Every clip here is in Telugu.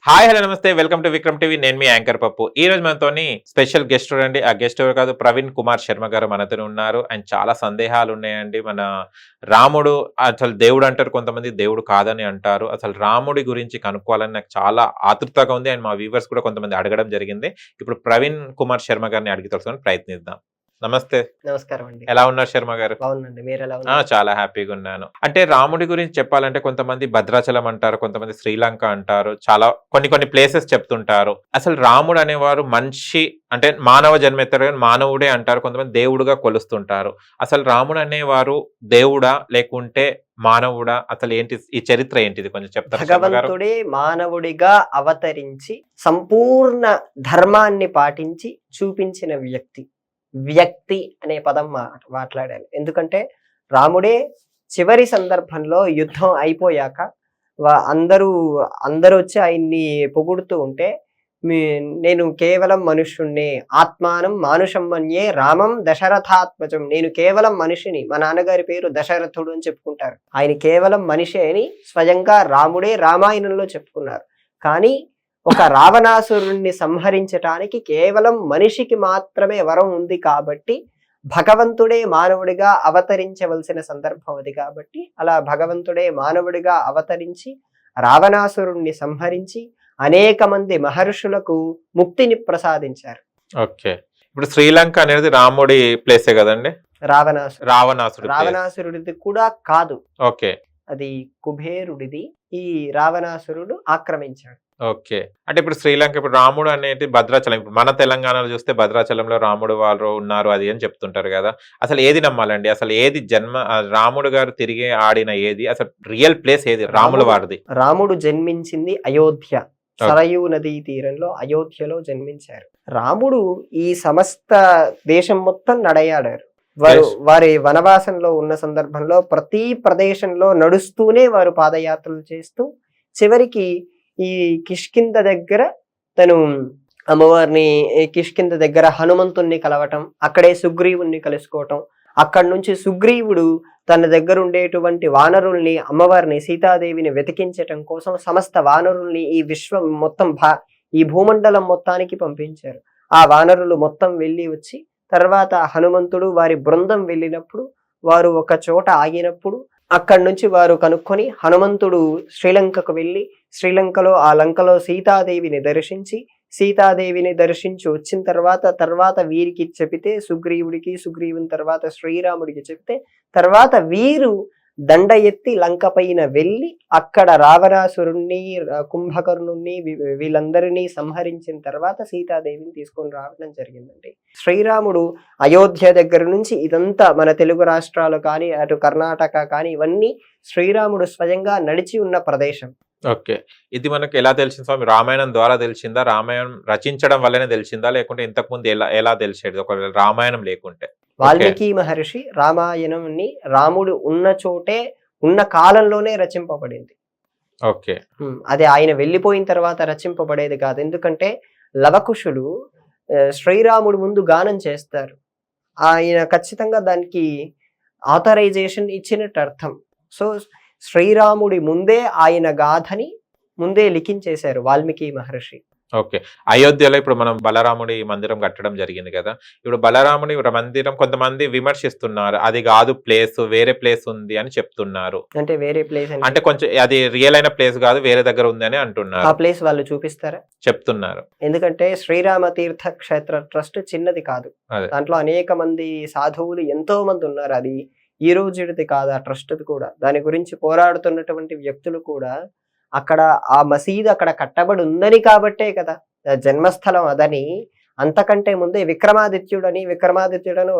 హాయ్ హలో నమస్తే వెల్కమ్ టు విక్రమ్ టీవీ. నేను మీ యాంకర్ పప్పు. ఈ రోజు మనతోని స్పెషల్ గెస్ట్ చూడండి. ఆ గెస్ట్ ఎవరు కాదు, ప్రవీణ్ కుమార్ శర్మ గారు మనతో ఉన్నారు. అండ్ చాలా సందేహాలు ఉన్నాయండి. మన రాముడు అసలు దేవుడు అంటారు, కొంతమంది దేవుడు కాదని అంటారు. అసలు రాముడి గురించి కనుక్కోవాలని నాకు చాలా ఆతృతగా ఉంది. అండ్ మా వ్యూవర్స్ కూడా కొంతమంది అడగడం జరిగింది. ఇప్పుడు ప్రవీణ్ కుమార్ శర్మ గారిని అడిగి తెలుసుకొని ప్రయత్నిద్దాం. నమస్తే. నమస్కారం అండి. ఎలా ఉన్నారు శర్మ గారు? బాగుందండి. మీరు ఎలా ఉన్నారు? చాలా హ్యాపీగా ఉన్నాను. అంటే రాముడి గురించి చెప్పాలంటే కొంతమంది భద్రాచలం అంటారు, కొంతమంది శ్రీలంక అంటారు, చాలా కొన్ని ప్లేసెస్ చెప్తుంటారు. అసలు రాముడు అనేవారు మనిషి అంటే మానవ జన్మెత్తారు కానీ మానవుడే అంటారు, కొంతమంది దేవుడుగా కొలుస్తుంటారు. అసలు రాముడు అనేవారు దేవుడా లేకుంటే మానవుడా? అసలు ఏంటి ఈ చరిత్ర ఏంటిది కొంచెం చెప్తారు? భగవంతుడే మానవుడిగా అవతరించి సంపూర్ణ ధర్మాన్ని పాటించి చూపించిన వ్యక్తి అనే పదం మాట్లాడాలి. ఎందుకంటే రాముడే చివరి సందర్భంలో యుద్ధం అయిపోయాక అందరూ వచ్చి ఆయన్ని పొగుడుతూ ఉంటే, నేను కేవలం మనుష్యుణ్ణి, ఆత్మానం మానుషం మన్యే రామం దశరథాత్మజం, నేను కేవలం మనిషిని. మా నాన్నగారి పేరు దశరథుడు అని చెప్పుకుంటారు. ఆయన కేవలం మనిషి అని స్వయంగా రాముడే రామాయణంలో చెప్పుకున్నారు. కానీ ఒక రావణాసురుణ్ణి సంహరించటానికి కేవలం మనిషికి మాత్రమే వరం ఉంది కాబట్టి భగవంతుడే మానవుడిగా అవతరించవలసిన సందర్భం అది. కాబట్టి అలా భగవంతుడే మానవుడిగా అవతరించి రావణాసురుణ్ణి సంహరించి అనేక మంది మహర్షులకు ముక్తిని ప్రసాదించారు. ఓకే, ఇప్పుడు శ్రీలంక అనేది రాముడి ప్లేసే కదండి? రావణాసురుడిది కూడా కాదు. ఓకే, అది కుబేరుడిది. ఈ రావణాసురుడు ఆక్రమించాడు. ఓకే, అంటే ఇప్పుడు శ్రీలంక, ఇప్పుడు రాముడు అనేది భద్రాచలం, ఇప్పుడు మన తెలంగాణలో చూస్తే భద్రాచలంలో రాముడు వాళ్ళు ఉన్నారు అది అని చెప్తుంటారు కదా. అసలు ఏది నమ్మాలండి? అసలు ఏది రాముడు గారు తిరిగి ఆడిన ఏది అసలు రియల్ ప్లేస్ ఏది రాముల వారిది? రాముడు జన్మించింది అయోధ్య, సరయూ నదీ తీరంలో అయోధ్యలో జన్మించారు. రాముడు ఈ సమస్త దేశం మొత్తం నడయాడారు. వారి వనవాసంలో ఉన్న సందర్భంలో ప్రతి ప్రదేశంలో నడుస్తూనే వారు పాదయాత్రలు చేస్తూ చివరికి ఈ కిష్కింద దగ్గర తను అమ్మవారిని, కిష్కింద దగ్గర హనుమంతుణ్ణి కలవటం, అక్కడే సుగ్రీవుణ్ణి కలుసుకోవటం, అక్కడి నుంచి సుగ్రీవుడు తన దగ్గర ఉండేటువంటి వానరుల్ని, అమ్మవారిని సీతాదేవిని వెతికించటం కోసం సమస్త వానరుల్ని ఈ విశ్వం మొత్తం ఈ భూమండలం మొత్తానికి పంపించారు. ఆ వానరులు మొత్తం వెళ్ళి వచ్చి తర్వాత హనుమంతుడు వారి బృందం వెళ్ళినప్పుడు వారు ఒక చోట ఆగినప్పుడు అక్కడి నుంచి వారు కనుక్కొని హనుమంతుడు శ్రీలంకకు వెళ్ళి శ్రీలంకలో ఆ లంకలో సీతాదేవిని దర్శించి వచ్చిన తర్వాత వీరికి చెబితే సుగ్రీవుడికి, సుగ్రీవుని తర్వాత శ్రీరాముడికి చెబితే తర్వాత వీరు దండ ఎత్తి లంక పైన వెళ్ళి అక్కడ రావణాసురుణ్ణి, కుంభకర్ణుణ్ణి వీళ్ళందరినీ సంహరించిన తర్వాత సీతాదేవిని తీసుకొని రావడం జరిగిందండి. శ్రీరాముడు అయోధ్య దగ్గర నుంచి ఇదంతా మన తెలుగు రాష్ట్రాలు కానీ అటు కర్ణాటక కానీ ఇవన్నీ శ్రీరాముడు స్వయంగా నడిచి ఉన్న ప్రదేశం. ఓకే, ఇది మనకు ఎలా తెలిసింది స్వామి? రామాయణం ద్వారా తెలిసిందా? రామాయణం రచించడం వల్లనే తెలిసిందా? లేకుంటే ఇంతకుముందు ఎలా తెలిసేది ఒకవేళ రామాయణం లేకుంటే? వాల్మీకి మహర్షి రామాయణంని రాముడు ఉన్న చోటే ఉన్న కాలంలోనే రచింపబడింది. ఓకే, అది ఆయన వెళ్ళిపోయిన తర్వాత రచింపబడేది కాదు. ఎందుకంటే లవకుశులు శ్రీరాముడు ముందు గానం చేస్తారు. ఆయన ఖచ్చితంగా దానికి ఆథరైజేషన్ ఇచ్చినట్టు అర్థం. సో శ్రీరాముడి ముందే ఆయన గాథని ముందే లిఖించేశారు వాల్మీకి మహర్షి. ఓకే, అయోధ్యలో ఇప్పుడు మనం బలరాముడి మందిరం కట్టడం జరిగింది కదా. ఇప్పుడు బలరాముడి మందిరం కొంతమంది విమర్శిస్తున్నారు, అది కాదు ప్లేస్, వేరే ప్లేస్ ఉంది అని చెప్తున్నారు. అంటే వేరే ప్లేస్ అంటే కొంచెం అది రియల్ అయిన ప్లేస్ కాదు, వేరే దగ్గర ఉంది అని అంటున్నారు. ఆ ప్లేస్ వాళ్ళు చూపిస్తారా? చెప్తున్నారు. ఎందుకంటే శ్రీరామ తీర్థ క్షేత్ర ట్రస్ట్ చిన్నది కాదు. దాంట్లో అనేక మంది సాధువులు ఎంతో మంది ఉన్నారు. అది ఈ రోజుది కాదు, ఆ ట్రస్ట్ది కూడా. దాని గురించి పోరాడుతున్నటువంటి వ్యక్తులు కూడా అక్కడ ఆ మసీదు అక్కడ కట్టబడి ఉందని కాబట్టే కదా జన్మస్థలం అదని. అంతకంటే ముందే విక్రమాదిత్యుడని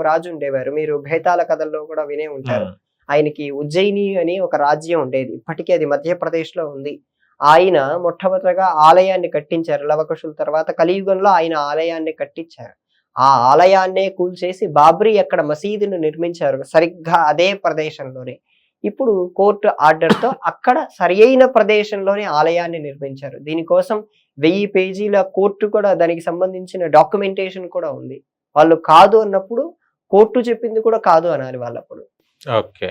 రాజు ఉండేవారు. మీరు భేతాల కథల్లో కూడా వినే ఉంటారు. ఆయనకి ఉజ్జయిని అని ఒక రాజ్యం ఉండేది, ఇప్పటికీ అది మధ్యప్రదేశ్ లో ఉంది. ఆయన మొట్టమొదటిగా ఆలయాన్ని కట్టించారు లవకుశుల తర్వాత. కలియుగంలో ఆయన ఆలయాన్ని కట్టించారు. ఆ ఆలయాన్నే కూల్చేసి బాబ్రీ అక్కడ మసీదును నిర్మించారు, సరిగ్గా అదే ప్రదేశంలోనే. ఇప్పుడు కోర్టు ఆర్డర్తో అక్కడ సరి అయిన ప్రదేశంలోనే ఆలయాన్ని నిర్మించారు. దీనికోసం 1000 పేజీల కోర్టు కూడా, దానికి సంబంధించిన డాక్యుమెంటేషన్ కూడా ఉంది. వాళ్ళు కాదు అన్నప్పుడు కోర్టు చెప్పింది కూడా కాదు అనాలి వాళ్ళప్పుడు. ఓకే.